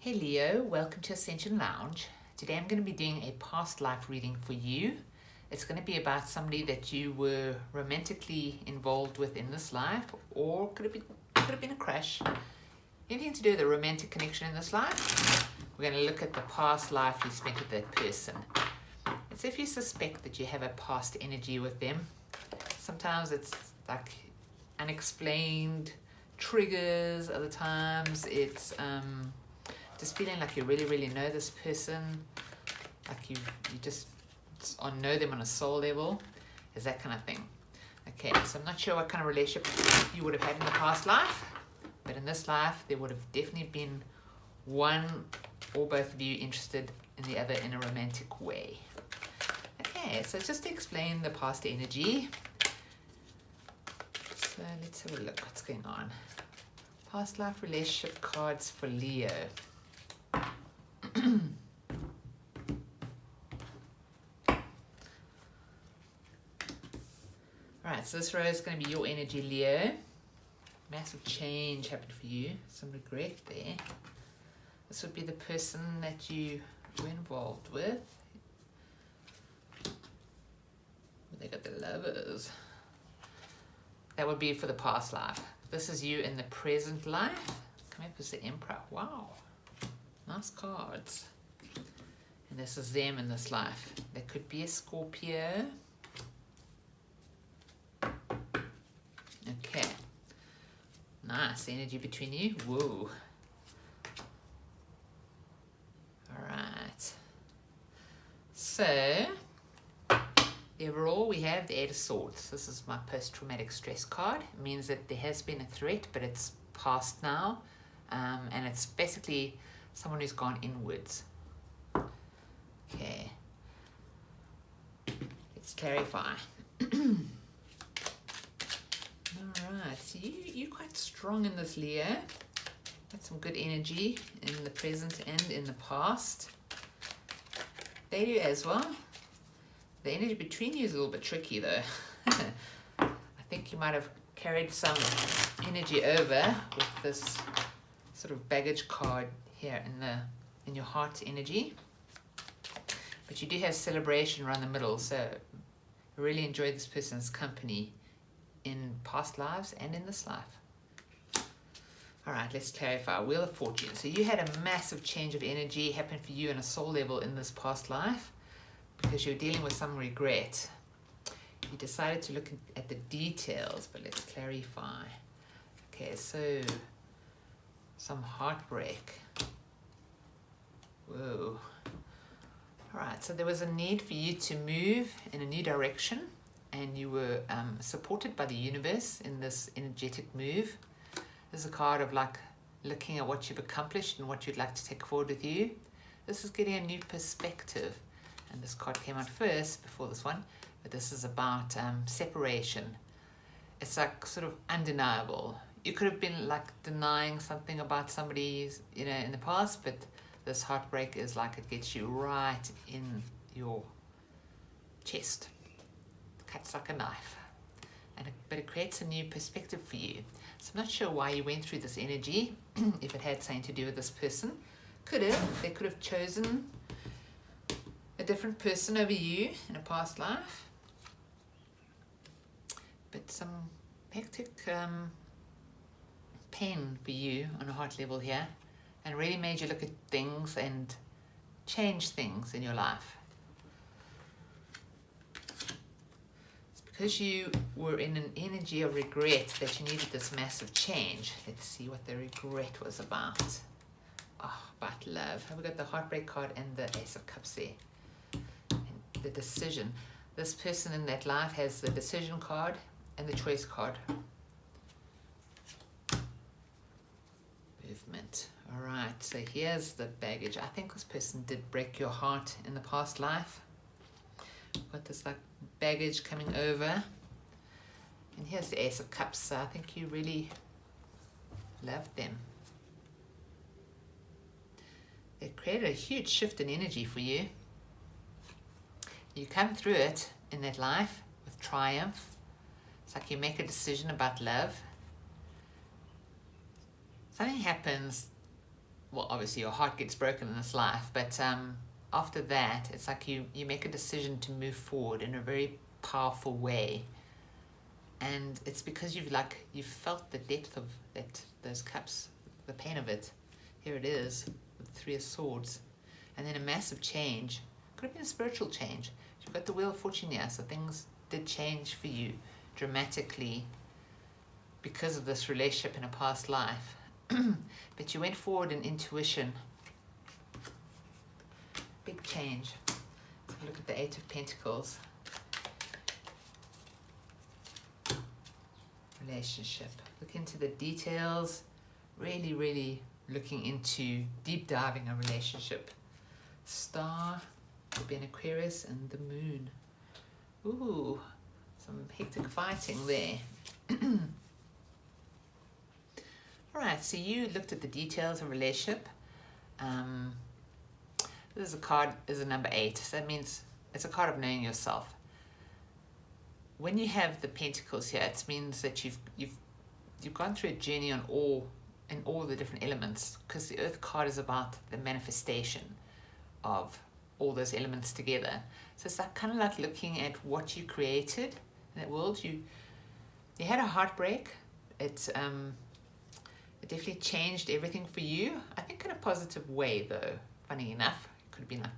Hey Leo, welcome to Ascension Lounge. Today I'm going to be doing a past life reading for you. It's going to be about somebody that you were romantically involved with in this life, or could have been a crush. Anything to do with a romantic connection in this life. We're going to look at the past life you spent with that person. It's if you suspect that you have a past energy with them. Sometimes it's like unexplained triggers, other times it's just feeling like you really know this person, like you just know them on a soul level, is that kind of thing. Okay, so I'm not sure what kind of relationship you would have had in the past life, but in this life there would have definitely been one or both of you interested in the other in a romantic way. Okay, so just to explain the past energy, so let's have a look what's going on. Past life relationship cards for Leo. Alright, so this row is going to be your energy, Leo. Massive change happened for you. Some regret there. This would be the person that you were involved with. They got the Lovers. That would be for the past life. This is you in the present life. Come up as the Emperor. Wow. Nice cards. And this is them in this life. There could be a Scorpio. Okay. Nice energy between you. Whoa. Alright. So, overall we have the Eight of Swords. This is my post-traumatic stress card. It means that there has been a threat, but it's past now. And it's basically someone who's gone inwards. Okay. Let's clarify. Alright, so you're quite strong in this, Leo. Got some good energy in the present and in the past. They do as well. The energy between you is a little bit tricky though. I think you might have carried some energy over with this sort of baggage card here in your heart energy. But you do have celebration around the middle, so I really enjoy this person's company in past lives and in this life. Alright, let's clarify. Wheel of Fortune. So you had a massive change of energy happen for you on a soul level in this past life because you're dealing with some regret. You decided to look at the details, but let's clarify. Okay, so some heartbreak. Whoa. Alright, so there was a need for you to move in a new direction, and you were supported by the universe in this energetic move. This is a card of like looking at what you've accomplished and what you'd like to take forward with you. This is getting a new perspective, and this card came out first before this one, but this is about separation. It's like sort of undeniable. You could have been like denying something about somebody, in the past, but this heartbreak is like it gets you right in your chest. It cuts like a knife. But it creates a new perspective for you. So I'm not sure why you went through this energy, if it had something to do with this person. They could have chosen a different person over you in a past life. But some hectic pain for you on a heart level here, and really made you look at things and change things in your life. It's because you were in an energy of regret that you needed this massive change. Let's see what the regret was about. About love. Have we got the heartbreak card and the Ace of Cups there? And the decision. This person in that life has the decision card and the choice card. Movement. Alright, so here's the baggage. I think this person did break your heart in the past life. Got this like baggage coming over. And here's the Ace of Cups. So I think you really loved them. They created a huge shift in energy for you. You come through it in that life with triumph. It's like you make a decision about love. Something happens well, obviously your heart gets broken in this life, but after that, it's like you make a decision to move forward in a very powerful way. And it's because you've felt the depth of those cups, the pain of it. Here it is, with the Three of Swords. And then a massive change. Could have been a spiritual change. You've got the Wheel of Fortune here, so things did change for you dramatically because of this relationship in a past life. But you went forward in intuition. Big change. Let's look at the Eight of Pentacles. Relationship. Look into the details. Really, really looking into deep diving a relationship. Star, could be an Aquarius, and the Moon. Ooh, some hectic fighting there. Alright, so you looked at the details of relationship. This is a card, is a number 8. So that means it's a card of knowing yourself. When you have the Pentacles here, it means that you've gone through a journey in all the different elements, because the Earth card is about the manifestation of all those elements together. So it's like kind of like looking at what you created in that world. You had a heartbreak. It definitely changed everything for you. I think in a positive way, though. Funny enough,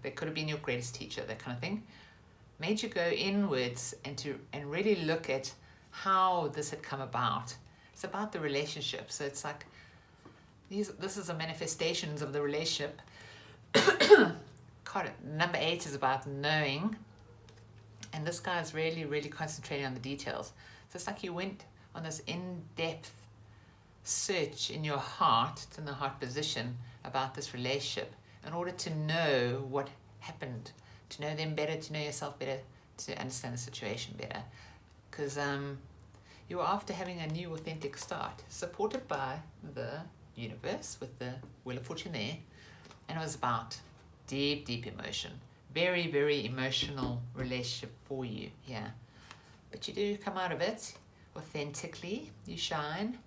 they could have been your greatest teacher, that kind of thing. Made you go inwards and really look at how this had come about. It's about the relationship. So it's like this is a manifestations of the relationship. Number 8 is about knowing, and this guy is really, really concentrating on the details. So it's like you went on this in-depth search in your heart, it's in the heart position, about this relationship in order to know what happened, to know them better, to know yourself better, to understand the situation better. Because you were after having a new authentic start, supported by the universe with the Wheel of Fortune there, and it was about deep, deep emotion. Very, very emotional relationship for you, yeah. But you do come out of it authentically, you shine.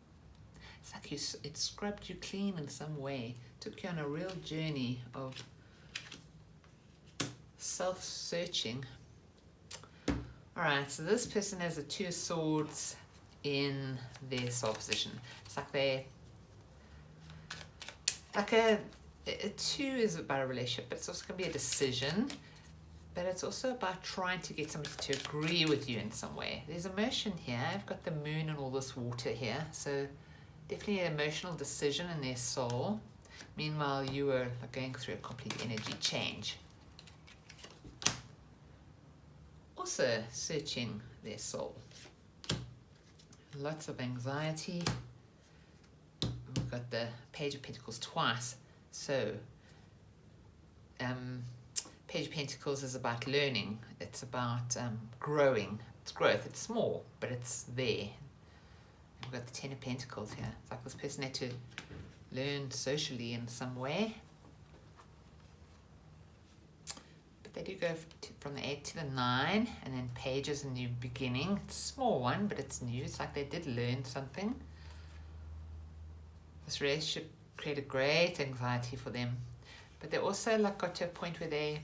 It's like it scrubbed you clean in some way, took you on a real journey of self-searching. Alright, so this person has a Two of Swords in their soul position. It's like a 2 is about a relationship, but it's also going to be a decision. But it's also about trying to get somebody to agree with you in some way. There's emotion here. I've got the moon and all this water here. So definitely an emotional decision in their soul. Meanwhile, you were going through a complete energy change. Also searching their soul. Lots of anxiety. We've got the Page of Pentacles twice. So, Page of Pentacles is about learning. It's about growing. It's growth. It's small, but it's there. We've got the Ten of Pentacles here. It's like this person had to learn socially in some way. But they do go from the 8 to the 9, and then Page is a new beginning. It's a small one, but it's new. It's like they did learn something. This relationship created great anxiety for them. But they also got to a point where they'd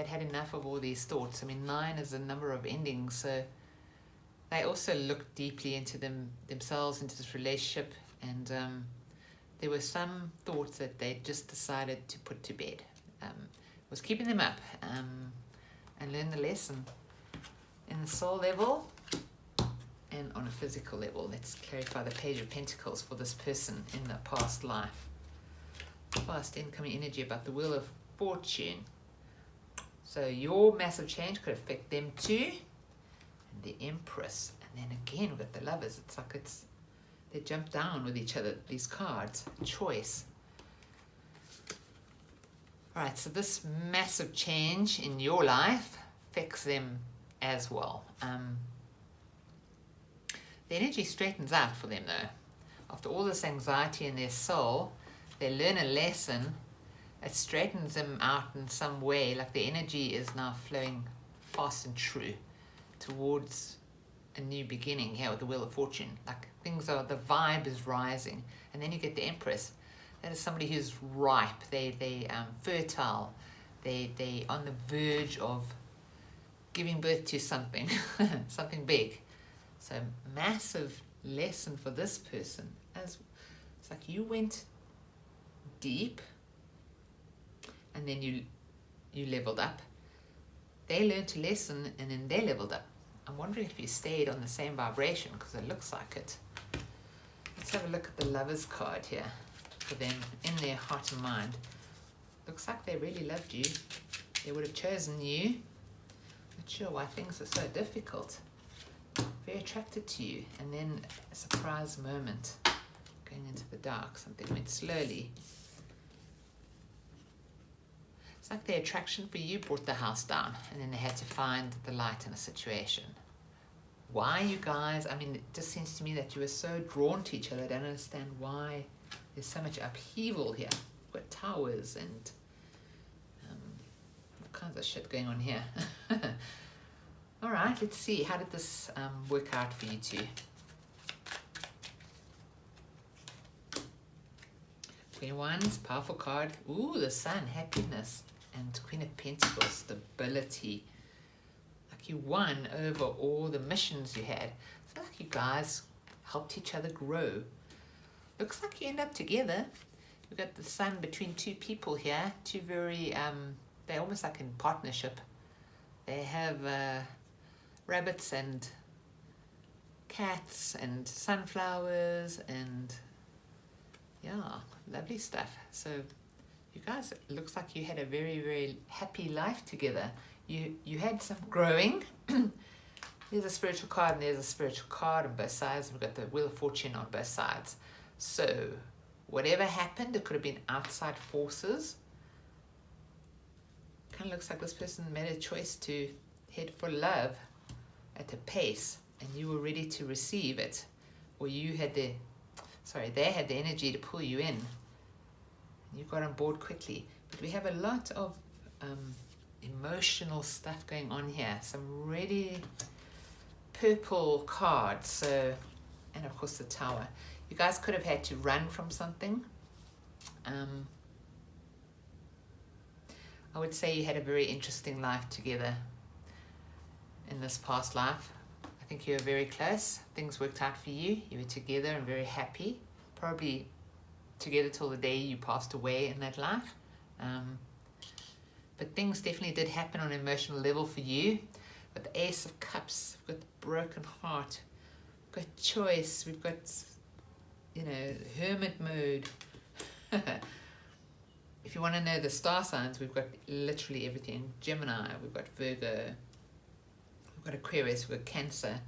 had enough of all these thoughts. I mean, 9 is a number of endings, so they also looked deeply into themselves, into this relationship, and there were some thoughts that they just decided to put to bed. It was keeping them up, and learn the lesson in the soul level and on a physical level. Let's clarify the Page of Pentacles for this person in the past life. Past incoming energy about the Wheel of Fortune. So your massive change could affect them too. And the Empress. And then again with the Lovers. It's like they jump down with each other, these cards. Choice. Alright, so this massive change in your life affects them as well. The energy straightens out for them though. After all this anxiety in their soul, they learn a lesson. It straightens them out in some way, like the energy is now flowing fast and true towards a new beginning here with the Wheel of Fortune. Like the vibe is rising. And then you get the Empress. That is somebody who's ripe. They fertile. They on the verge of giving birth to something, something big. So massive lesson for this person. As it's like you went deep, and then you leveled up. They learned a lesson, and then they leveled up. I'm wondering if you stayed on the same vibration, because it looks like it. Let's have a look at the Lovers card here for them in their heart and mind. Looks like they really loved you. They would have chosen you. Not sure why things are so difficult. Very attracted to you, and then a surprise moment. Going into the dark, something went slowly. It's like their attraction for you brought the house down, and then they had to find the light in a situation. Why, you guys? I mean, it just seems to me that you were so drawn to each other. I don't understand why there's so much upheaval here. We've got towers and all kinds of shit going on here. All right, let's see. How did this work out for you two? Queen of Wands, powerful card. Ooh, the Sun, happiness. And Queen of Pentacles, stability. Like you won over all the missions you had. It's like you guys helped each other grow. Looks like you end up together. We've got the Sun between two people here. Two very, they're almost like in partnership. They have rabbits and cats and sunflowers and yeah, lovely stuff. So you guys, it looks like you had a very, very happy life together. You had some growing. There's a spiritual card and there's a spiritual card on both sides. We've got the Wheel of Fortune on both sides. So whatever happened, it could have been outside forces. Kind of looks like this person made a choice to head for love at a pace, and you were ready to receive it, or you had they had the energy to pull you in. You got on board quickly. But we have a lot of emotional stuff going on here. Some really purple cards. So, and of course the Tower. You guys could have had to run from something. I would say you had a very interesting life together in this past life. I think you were very close. Things worked out for you. You were together and very happy. Probably together till the day you passed away in that life. But things definitely did happen on an emotional level for you. With the Ace of Cups, we've got the broken heart, we've got choice, we've got, hermit mode. If you want to know the star signs, we've got literally everything. Gemini, we've got Virgo, we've got Aquarius, we've got Cancer.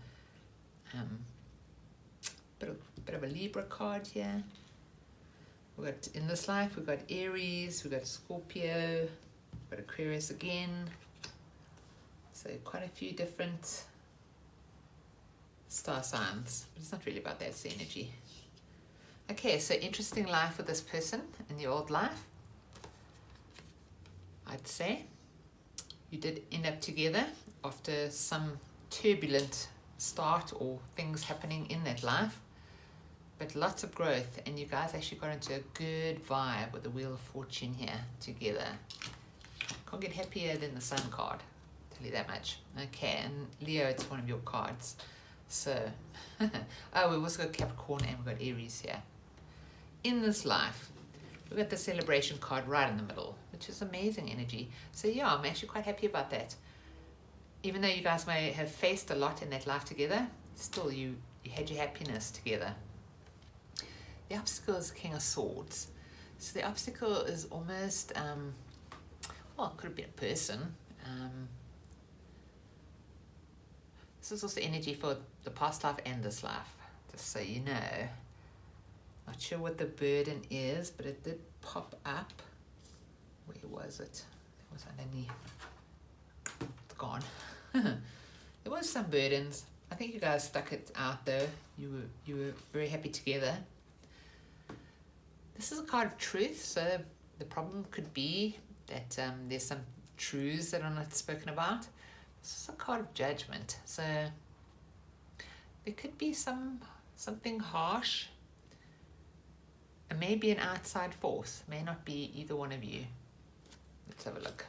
Bit of a Libra card here. We've got, in this life, we've got Aries, we've got Scorpio, we've got Aquarius again. So quite a few different star signs, but it's not really about that, it's the energy. Okay, so interesting life with this person in the old life. I'd say you did end up together after some turbulent start or things happening in that life, but lots of growth, and you guys actually got into a good vibe with the Wheel of Fortune here together. Can't get happier than the Sun card, tell you that much. Okay, and Leo, it's one of your cards. So, oh, we've also got Capricorn and we've got Aries here. In this life, we've got the Celebration card right in the middle, which is amazing energy. So yeah, I'm actually quite happy about that. Even though you guys may have faced a lot in that life together, still you had your happiness together. The obstacle is King of Swords. So the obstacle is almost, well, it could have been a person. This is also energy for the past life and this life, just so you know. Not sure what the burden is, but it did pop up. Where was it? It was underneath. It's gone. There was some burdens. I think you guys stuck it out though. You were very happy together. This is a card of truth, so the problem could be that there's some truths that are not spoken about. This is a card of judgment, so there could be something harsh It may be an outside force, may not be either one of you. Let's have a look.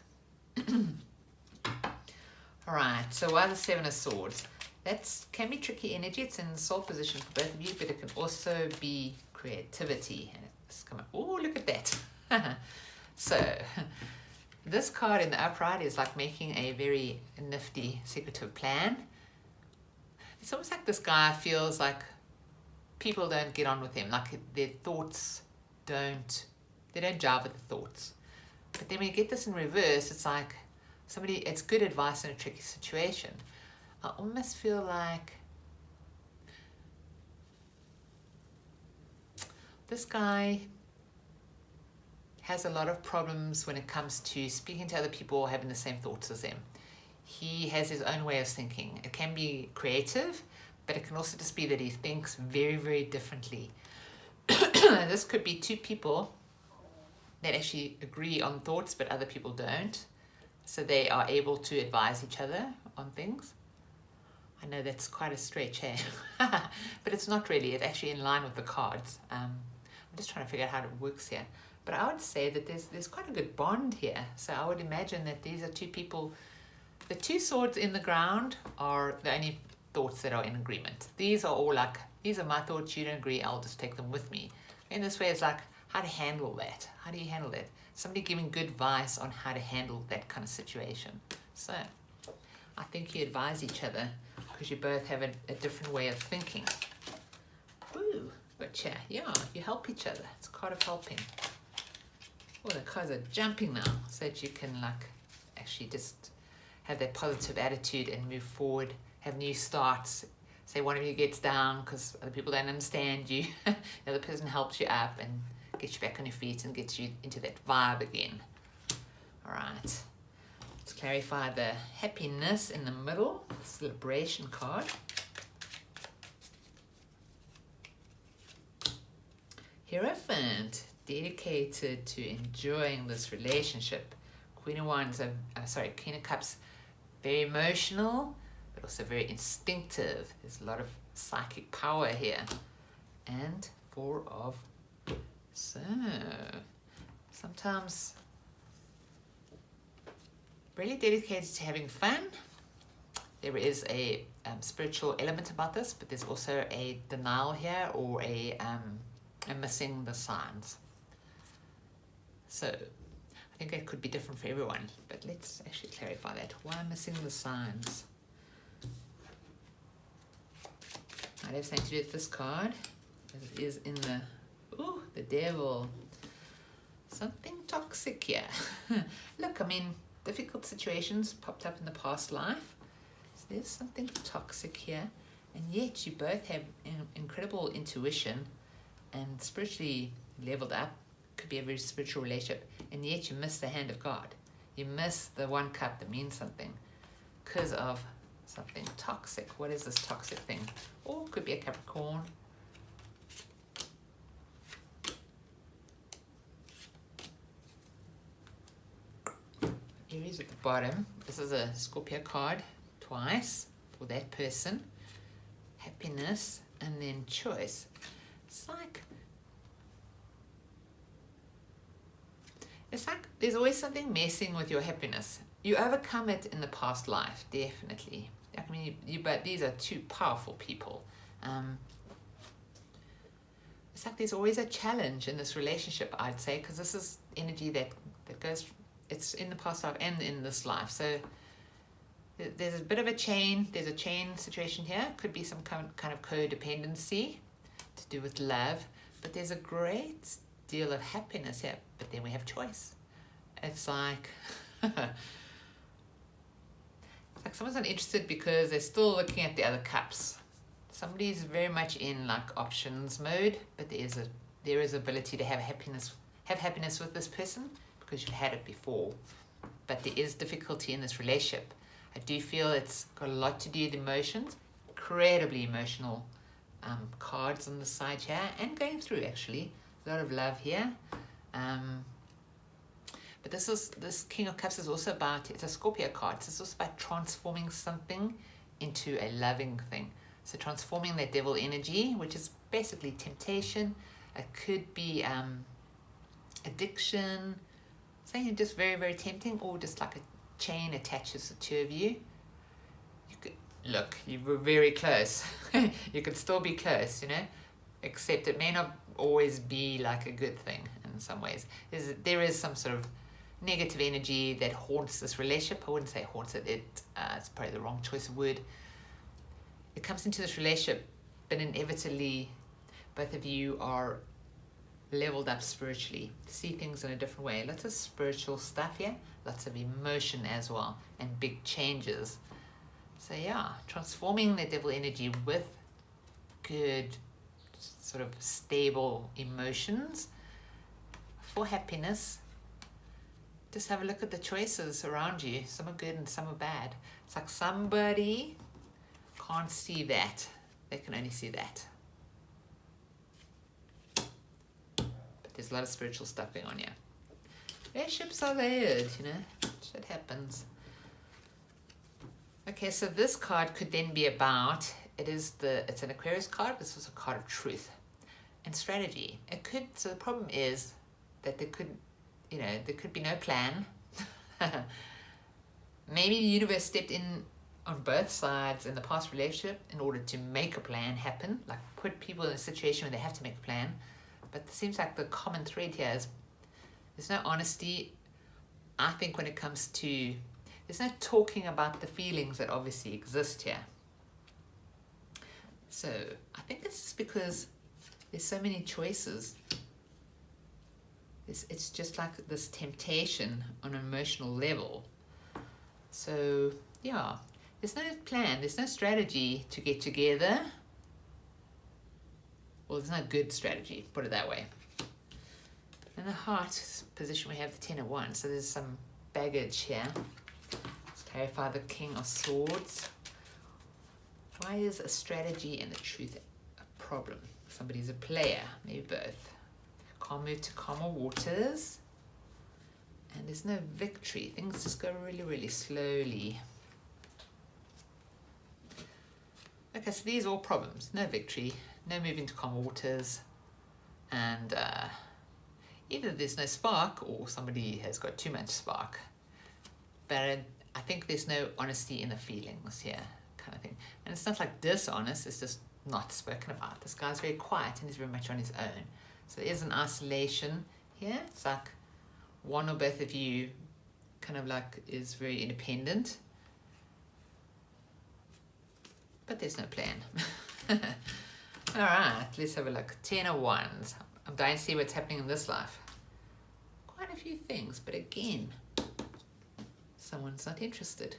All right, so why the Seven of Swords? That can be tricky energy. It's in the soul position for both of you, but it can also be creativity. And it's coming. Oh, look at that. So this card in the upright is like making a very nifty secretive plan. It's almost like this guy feels like people don't get on with him, like their thoughts they don't jive with the thoughts. But then when you get this in reverse, it's like it's good advice in a tricky situation. I almost feel like this guy has a lot of problems when it comes to speaking to other people or having the same thoughts as them. He has his own way of thinking. It can be creative, but it can also just be that he thinks very, very differently. This could be two people that actually agree on thoughts, but other people don't. So they are able to advise each other on things. I know that's quite a stretch, hey? But it's not really. It's actually in line with the cards. I'm just trying to figure out how it works here. But I would say that there's quite a good bond here. So I would imagine that these are two people. The two swords in the ground are the only thoughts that are in agreement. These are all like, these are my thoughts, you don't agree, I'll just take them with me. In this way, it's like, how to handle that? How do you handle that? Somebody giving good advice on how to handle that kind of situation. So I think you advise each other because you both have a different way of thinking. Ooh, gotcha. Yeah, you help each other. It's a card of helping. Oh, the cards are jumping now so that you can like actually just have that positive attitude and move forward, have new starts. Say one of you gets down because other people don't understand you. The other person helps you up and gets you back on your feet and gets you into that vibe again. All right. Let's clarify the happiness in the middle. Celebration card. Hierophant, dedicated to enjoying this relationship. Queen of Wands, Queen of Cups, very emotional, but also very instinctive. There's a lot of psychic power here. And Four of, so sometimes really dedicated to having fun. There is a spiritual element about this, but there's also a denial here or a missing the signs. So I think it could be different for everyone, but let's actually clarify that. Why missing the signs? Might have something to do with this card, as it is in the devil. Something toxic here. Look, I mean, difficult situations popped up in the past life. So there's something toxic here, and yet you both have incredible intuition and spiritually leveled up. Could be a very spiritual relationship, and yet you miss the hand of God. You miss the one cup that means something because of something toxic. What is this toxic thing? Or it could be a Capricorn. Aries at the bottom. This is a Scorpio card twice for that person. Happiness and then choice. It's like there's always something messing with your happiness. You overcome it in the past life, definitely. I mean, but these are two powerful people. It's like there's always a challenge in this relationship, I'd say, because this is energy that goes, it's in the past life and in this life. So there's a bit of a chain. There's a chain situation here. Could be some kind of codependency to do with love, but there's a great deal of happiness here. But then we have choice. It's like someone's not interested because they're still looking at the other cups. Somebody's very much in like options mode, but there is ability to have happiness with this person because you've had it before. But there is difficulty in this relationship. I do feel it's got a lot to do with emotions, incredibly emotional cards on the side here, and going through actually a lot of love here. But this King of Cups is also about, it's a Scorpio card, so it's also about transforming something into a loving thing. So transforming that devil energy, which is basically temptation, It could be addiction, something just very, very tempting, or just like a chain attaches the two of you. You could, look, you were very close. You could still be close, you know, except it may not always be like a good thing in some ways. There is some sort of negative energy that haunts this relationship. I wouldn't say haunts it, it's probably the wrong choice of word. It comes into this relationship, but inevitably both of you are leveled up spiritually, see things in a different way. Lots of spiritual stuff here, lots of emotion as well, and big changes. So yeah, transforming the devil energy with good, sort of stable emotions for happiness. Just have a look at the choices around you. Some are good and some are bad. It's like somebody can't see that. They can only see that. But there's a lot of spiritual stuff going on here. Relationships are layered, you know. Shit happens. Okay, so this card could then be about, it's an Aquarius card. This was a card of truth and strategy. So the problem is that there could be no plan. Maybe the universe stepped in on both sides in the past relationship in order to make a plan happen, like put people in a situation where they have to make a plan. But it seems like the common thread here is there's no honesty. I think when it comes to, there's no talking about the feelings that obviously exist here. So I think this is because there's so many choices. It's just like this temptation on an emotional level. So yeah, there's no plan, there's no strategy to get together. Well, there's no good strategy, put it that way. In the heart position, we have the 10 of Wands, so there's some baggage here. Let's clarify the King of Swords. Why is a strategy and the truth a problem? Somebody's a player, maybe both. Can't move to calmer waters. And there's no victory. Things just go really, really slowly. Okay, so these are all problems. No victory, no moving to calmer waters, and either there's no spark or somebody has got too much spark. But I think there's no honesty in the feelings here, kind of thing. And it's not like dishonest, it's just not spoken about. This guy's very quiet and he's very much on his own. So there is an isolation here. It's like one or both of you kind of like is very independent. But there's no plan. All right, let's have a look. 10 of Wands. I'm dying to see what's happening in this life. Quite a few things, but again, someone's not interested.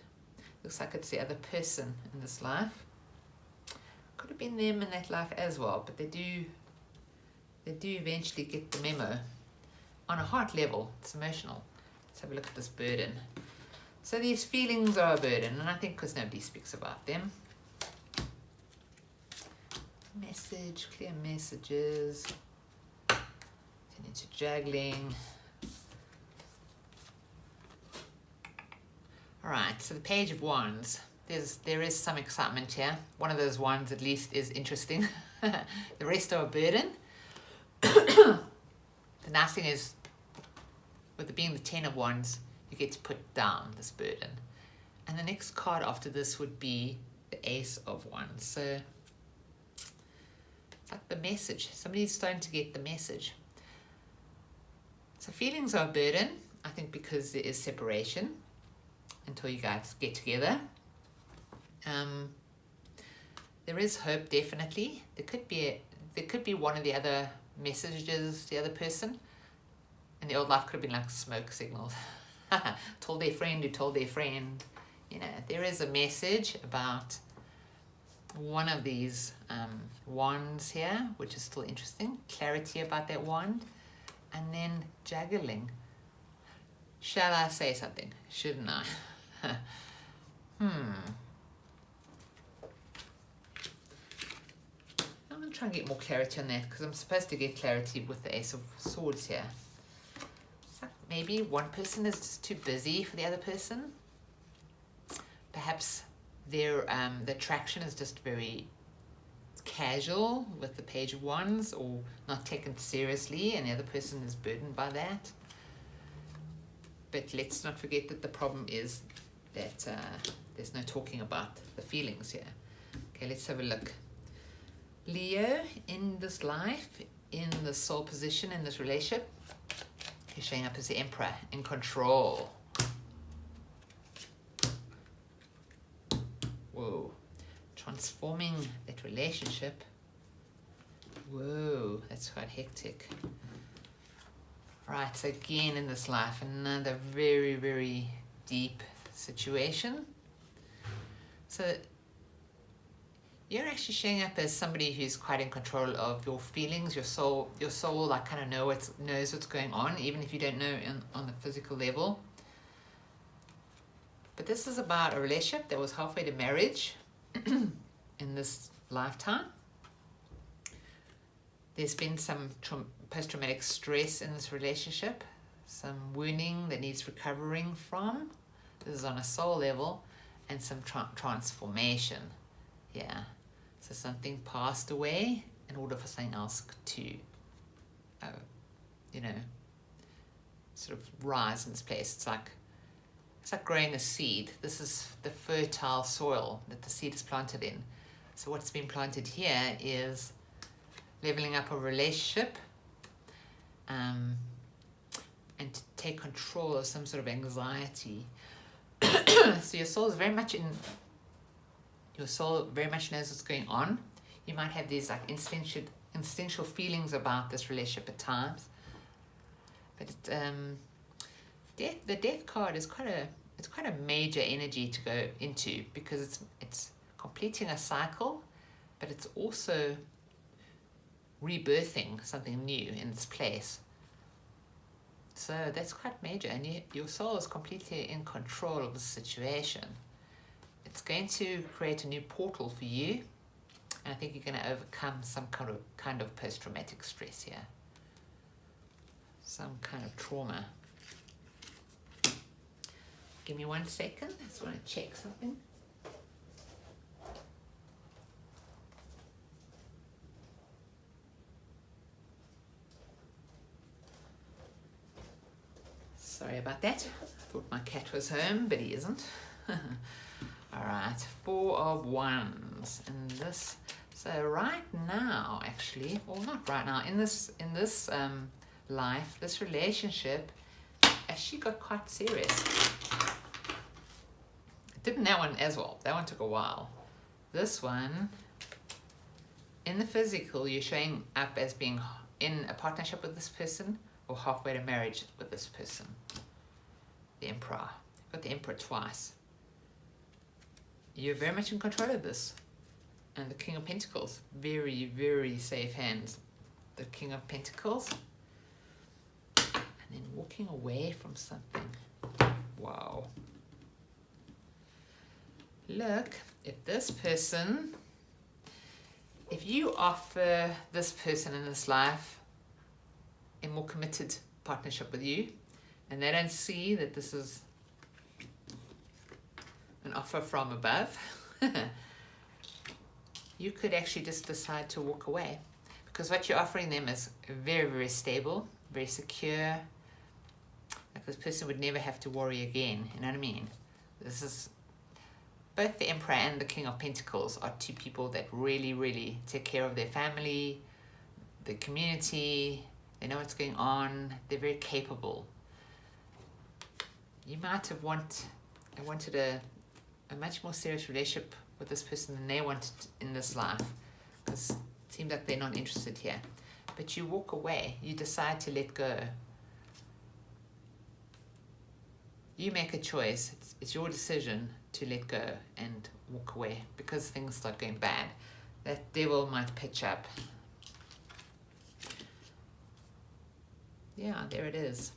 Looks like it's the other person in this life. Could have been them in that life as well, but they do eventually get the memo. On a heart level, it's emotional. Let's have a look at this burden. So these feelings are a burden, and I think because nobody speaks about them. Message, clear messages. Turn into juggling. All right, so the Page of Wands. There is some excitement here. One of those wands at least is interesting. The rest are a burden. The nice thing is, with it being the 10 of Wands, you get to put down this burden. And the next card after this would be the Ace of Wands. So it's like the message. Somebody's starting to get the message. So feelings are a burden, I think, because there is separation until you guys get together. There is hope, definitely. There could be one of the other messages, the other person. In the old life could have been like smoke signals. Told their friend who told their friend. You know, there is a message about one of these wands here, which is still interesting. Clarity about that wand. And then juggling. Shall I say something? Shouldn't I? I'm going to try and get more clarity on that, because I'm supposed to get clarity with the Ace of Swords here. So maybe one person is just too busy for the other person. Perhaps their the attraction is just very casual with the Page of Wands, or not taken seriously, and the other person is burdened by that. But let's not forget that the problem is that there's no talking about the feelings here. Okay, let's have a look. Leo, in this life, in the soul position, in this relationship, you're showing up as the Emperor, in control. Whoa. Transforming that relationship. Whoa, that's quite hectic. Right, so again in this life, another very, very deep situation. So you're actually showing up as somebody who's quite in control of your feelings, your soul. Your soul, like, kind of knows what's going on, even if you don't know on the physical level. But this is about a relationship that was halfway to marriage in this lifetime. There's been some post-traumatic stress in this relationship, some wounding that needs recovering from. This is on a soul level, and some transformation. Yeah. So something passed away in order for something else to, sort of rise in its place. It's like growing a seed. This is the fertile soil that the seed is planted in. So what's been planted here is leveling up a relationship, and to take control of some sort of anxiety. So your soul very much knows what's going on. You might have these like instinctual feelings about this relationship at times, but the death card is quite a major energy to go into, because it's completing a cycle, but it's also rebirthing something new in its place. So that's quite major, and your soul is completely in control of the situation. It's going to create a new portal for you, and I think you're going to overcome some kind of post-traumatic stress here, some kind of trauma. Give me 1 second. I just want to check something. Sorry about that. I thought my cat was home, but he isn't. All right, 4 of Wands in this. So right now, actually, or not right now, in this life, this relationship actually got quite serious. Didn't that one as well? That one took a while. This one, in the physical, you're showing up as being in a partnership with this person, or halfway to marriage with this person. The Emperor. You've got the Emperor twice. You're very much in control of this. And the King of Pentacles. Very, very safe hands. The King of Pentacles. And then walking away from something. Wow. Look, if you offer this person in this life a more committed partnership with you, and they don't see that this is an offer from above, you could actually just decide to walk away, because what you're offering them is very, very stable, very secure. Like, this person would never have to worry again. You know what I mean? This is both the Emperor and the King of Pentacles are two people that really, really take care of their family, the community. They know what's going on. They're very capable. You might have wanted a much more serious relationship with this person than they wanted in this life, because it seems like they're not interested here. But you walk away. You decide to let go. You make a choice. It's your decision to let go and walk away, because things start going bad. That devil might pitch up. Yeah, there it is.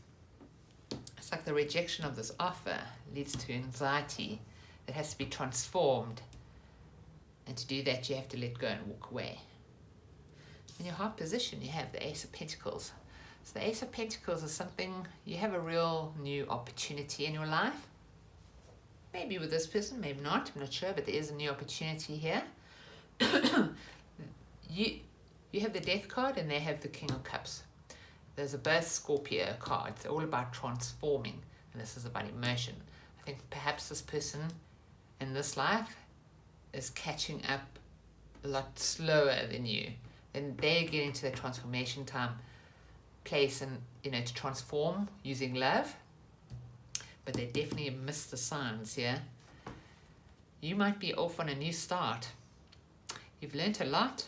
It's like the rejection of this offer leads to anxiety that has to be transformed. And to do that, you have to let go and walk away. In your heart position, you have the Ace of Pentacles. So the Ace of Pentacles is something, you have a real new opportunity in your life. Maybe with this person, maybe not, I'm not sure, but there is a new opportunity here. you have the Death card and they have the King of Cups. Those are both Scorpio cards. They're all about transforming, and this is about immersion. I think perhaps this person in this life is catching up a lot slower than you, and they're getting to the transformation time place, and to transform using love, but they definitely missed the signs here. You might be off on a new start. You've learnt a lot,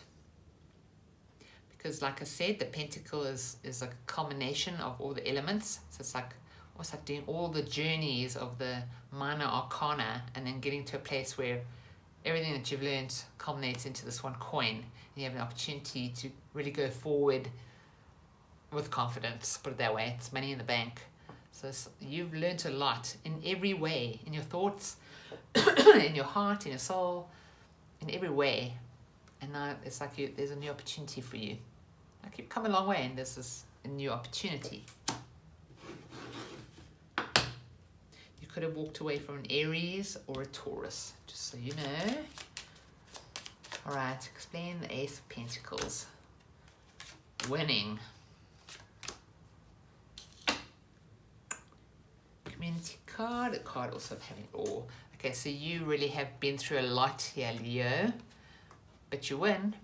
because like I said, the pentacle is like a culmination of all the elements. So it's like almost like doing all the journeys of the minor arcana and then getting to a place where everything that you've learned culminates into this one coin, and you have an opportunity to really go forward with confidence, put it that way. It's money in the bank. So you've learned a lot in every way, in your thoughts, in your heart, in your soul, in every way. And now it's like there's a new opportunity for you. Like you've come a long way, and this is a new opportunity. You could have walked away from an Aries or a Taurus, just so you know. All right, explain the Ace of Pentacles. Winning. Community card, a card also of having it all. Okay, so you really have been through a lot here, Leo, but you win.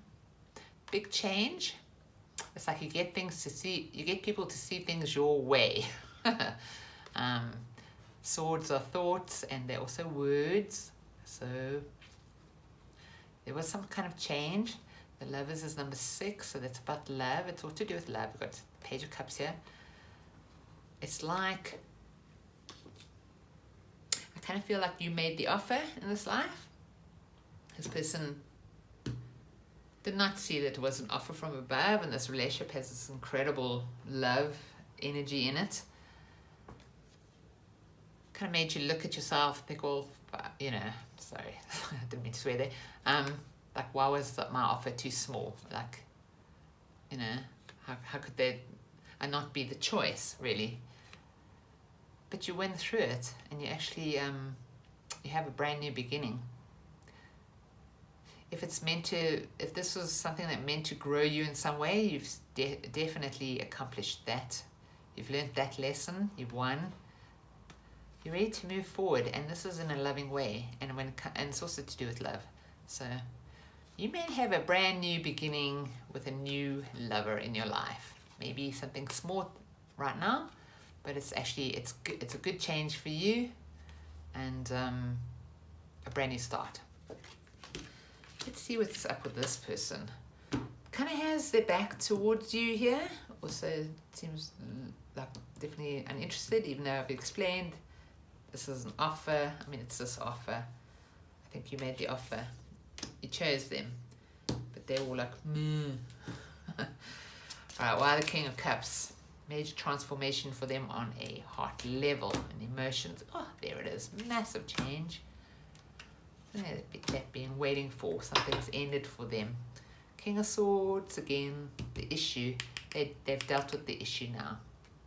Big change. It's like you get people to see things your way. Swords are thoughts, and they're also words. So there was some kind of change. The Lovers is number 6, so that's about love. It's all to do with love. We've got Page of Cups here. It's like, I kind of feel like you made the offer in this life. This person did not see that it was an offer from above, and this relationship has this incredible love energy in it. Kind of made you look at yourself, think, well, sorry, I didn't mean to swear there. Like, why was my offer too small? Like, how could that not be the choice, really? But you went through it, and you actually, you have a brand new beginning. If this was something that meant to grow you in some way, you've definitely accomplished that. You've learned that lesson, you've won. You're ready to move forward, and this is in a loving way, and it's also to do with love. So you may have a brand new beginning with a new lover in your life. Maybe something small right now, but it's a good change for you, and a brand new start. Let's see what's up with this person. Kind of has their back towards you here. Also seems like definitely uninterested, even though I've explained this is an offer. I mean, it's this offer. I think you made the offer. You chose them. But they're all like, Alright, why the King of Cups? Major transformation for them on a heart level and emotions. Oh, there it is. Massive change. They've been waiting for. Something's ended for them. King of Swords, again, the issue. They've dealt with the issue now.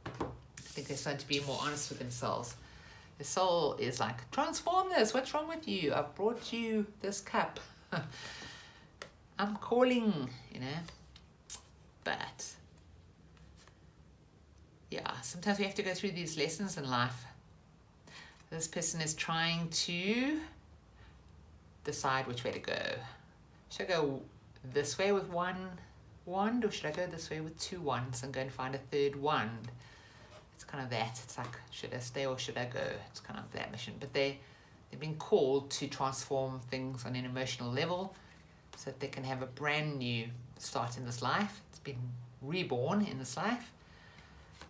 I think they're starting to be more honest with themselves. The soul is like, transform this. What's wrong with you? I've brought you this cup. I'm calling, But, yeah, sometimes we have to go through these lessons in life. This person is trying to decide which way to go. Should I go this way with one wand, or should I go this way with 2 wands and go and find a 3rd wand? It's kind of that. It's like, should I stay or should I go? It's kind of that mission. But they've been called to transform things on an emotional level so that they can have a brand new start in this life. It's been reborn in this life.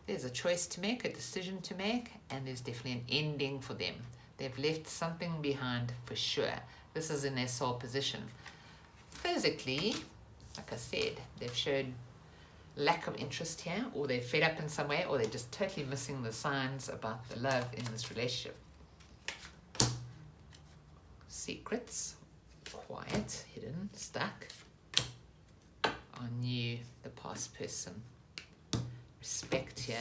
There's a choice to make, a decision to make, and there's definitely an ending for them. They've left something behind for sure. This is in their soul position. Physically, like I said, they've showed lack of interest here, or they're fed up in some way, or they're just totally missing the signs about the love in this relationship. Secrets, quiet, hidden, stuck on you, the past person. Respect here.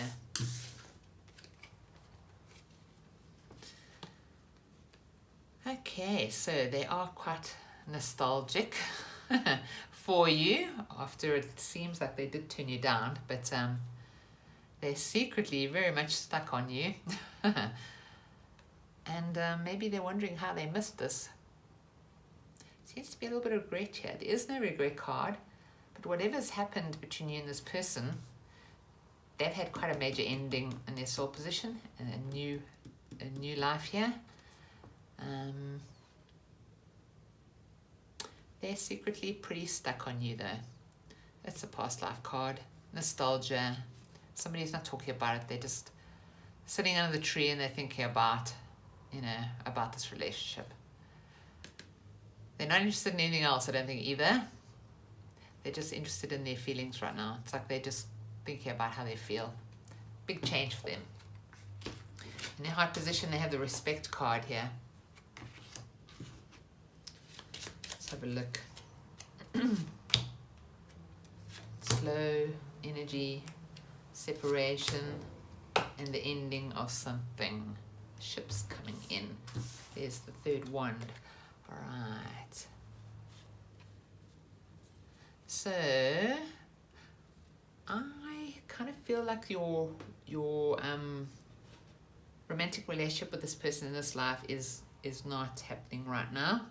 Okay, so they are quite nostalgic for you after it seems like they did turn you down, but they're secretly very much stuck on you. And maybe they're wondering how they missed this. Seems to be a little bit of regret here. There is no regret card, but whatever's happened between you and this person, they've had quite a major ending in their soul position and a new life here. They're secretly pretty stuck on you though. That's a past life card. Nostalgia. Somebody's not talking about it. They're just sitting under the tree and they're thinking about, about this relationship. They're not interested in anything else, I don't think, either. They're just interested in their feelings right now. It's like they're just thinking about how they feel. Big change for them. In their heart position, they have the respect card here. Let's have a look. Slow energy, separation, and the ending of something. Ships coming in. There's the third wand. All right. So I kind of feel like your romantic relationship with this person in this life is not happening right now.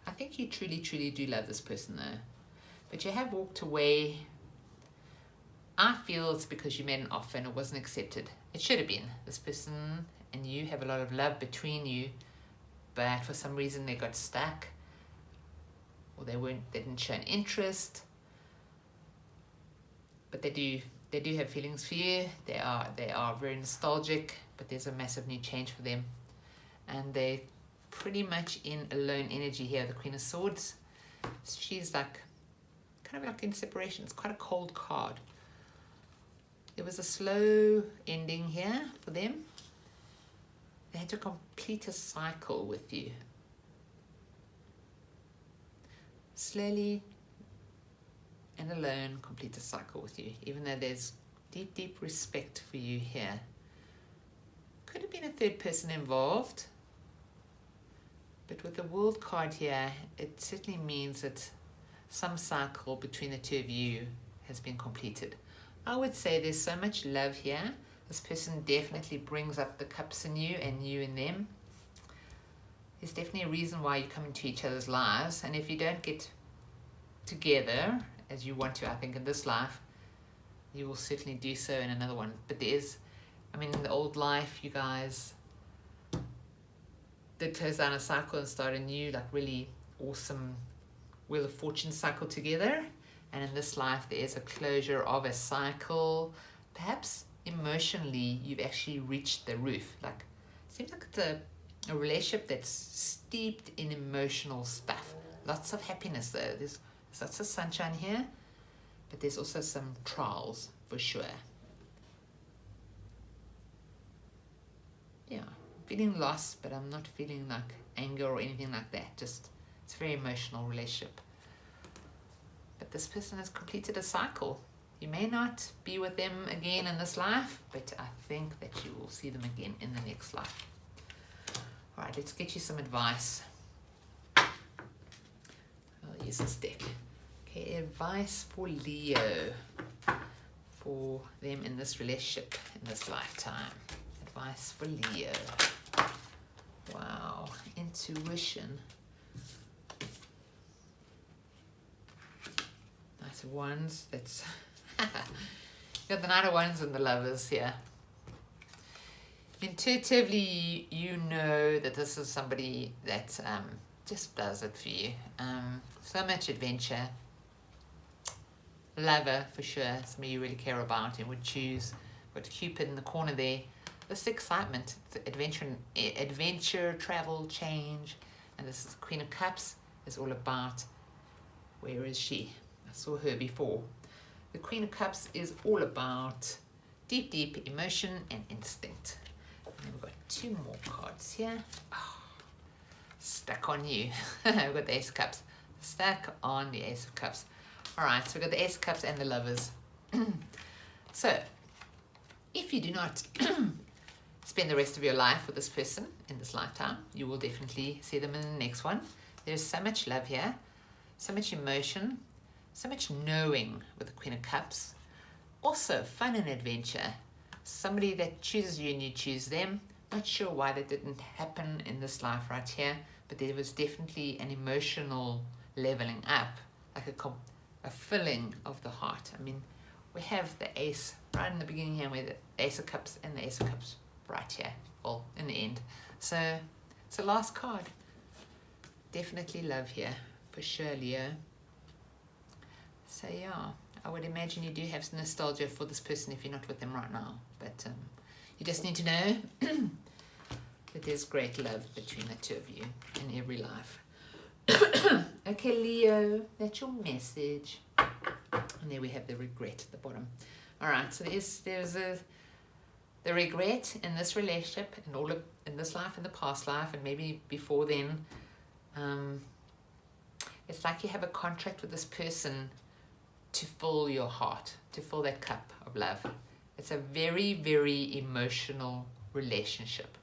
I think you truly do love this person though, but you have walked away. I feel it's because you made an offer and it wasn't accepted. It should have been. This person and you have a lot of love between you, but for some reason they got stuck, or they didn't show an interest. But they do have feelings for you. They are very nostalgic, but there's a massive new change for them, and they're pretty much in alone energy here. The Queen of Swords. She's like kind of like in separation. It's quite a cold card. There was a slow ending here for them. They had to complete a cycle with you. Slowly and alone complete a cycle with you, even though there's deep respect for you here. Could have been a third person involved, but with the World card here, it certainly means that some cycle between the two of you has been completed. I would say there's so much love here. This person definitely brings up the cups in you and you in them. There's definitely a reason why you come into each other's lives, and if you don't get together as you want to, I think in this life, you will certainly do so in another one. But in the old life, you guys did close down a cycle and start a new, like really awesome Wheel of Fortune cycle together. And in this life, there is a closure of a cycle. Perhaps emotionally, you've actually reached the roof. Like, it seems like it's a relationship that's steeped in emotional stuff. Lots of happiness though. There's lots of sunshine here, but there's also some trials for sure. Yeah, feeling lost, but I'm not feeling like anger or anything like that. Just, it's a very emotional relationship. But this person has completed a cycle. You may not be with them again in this life, but I think that you will see them again in the next life. All right, let's get you some advice. I'll use this deck. Okay, advice for Leo, for them in this relationship, in this lifetime. Advice for Leo. Wow, intuition. Knight of Wands, that's... you got the Knight of Wands and the Lovers here. Intuitively, you know that this is somebody that just does it for you. So much adventure. Lover, for sure. Somebody you really care about and would choose. Got Cupid in the corner there. This excitement, adventure, travel, change. And this is Queen of Cups. Is all about, where is she? I saw her before. The Queen of Cups is all about deep emotion and instinct. And we've got two more cards here. Oh, stuck on you. We've got the Ace of Cups. Stuck on the Ace of Cups. All right, so we've got the Ace of Cups and the Lovers. So, if you do not spend the rest of your life with this person in this lifetime, you will definitely see them in the next one. There's so much love here. so much emotion, so much knowing with the Queen of Cups. Also, fun and adventure. Somebody that chooses you and you choose them. Not sure why that didn't happen in this life right here, but there was definitely an emotional leveling up, like a filling of the heart. I mean, we have the Ace right in the beginning here, with the Ace of Cups and the Ace of Cups right here, well, in the end. So it's the last card. Definitely love here, for sure, Leo. So yeah, I would imagine you do have some nostalgia for this person if you're not with them right now. But you just need to know that there's great love between the two of you in every life. Okay, Leo, that's your message. And there we have the regret at the bottom. All right, so there's the regret in this relationship, and all of in this life, in the past life, and maybe before then. It's like you have a contract with this person to fill your heart, to fill that cup of love. It's a very, very emotional relationship,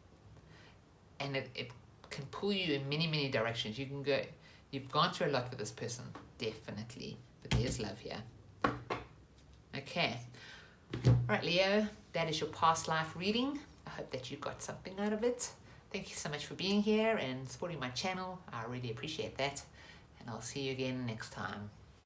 and it can pull you in many, many directions. You've gone through a lot with this person, definitely, but there's love here. Okay, all right, Leo, that is your past life reading. I hope that you got something out of it. Thank you so much for being here and supporting my channel. I really appreciate that, and I'll see you again next time.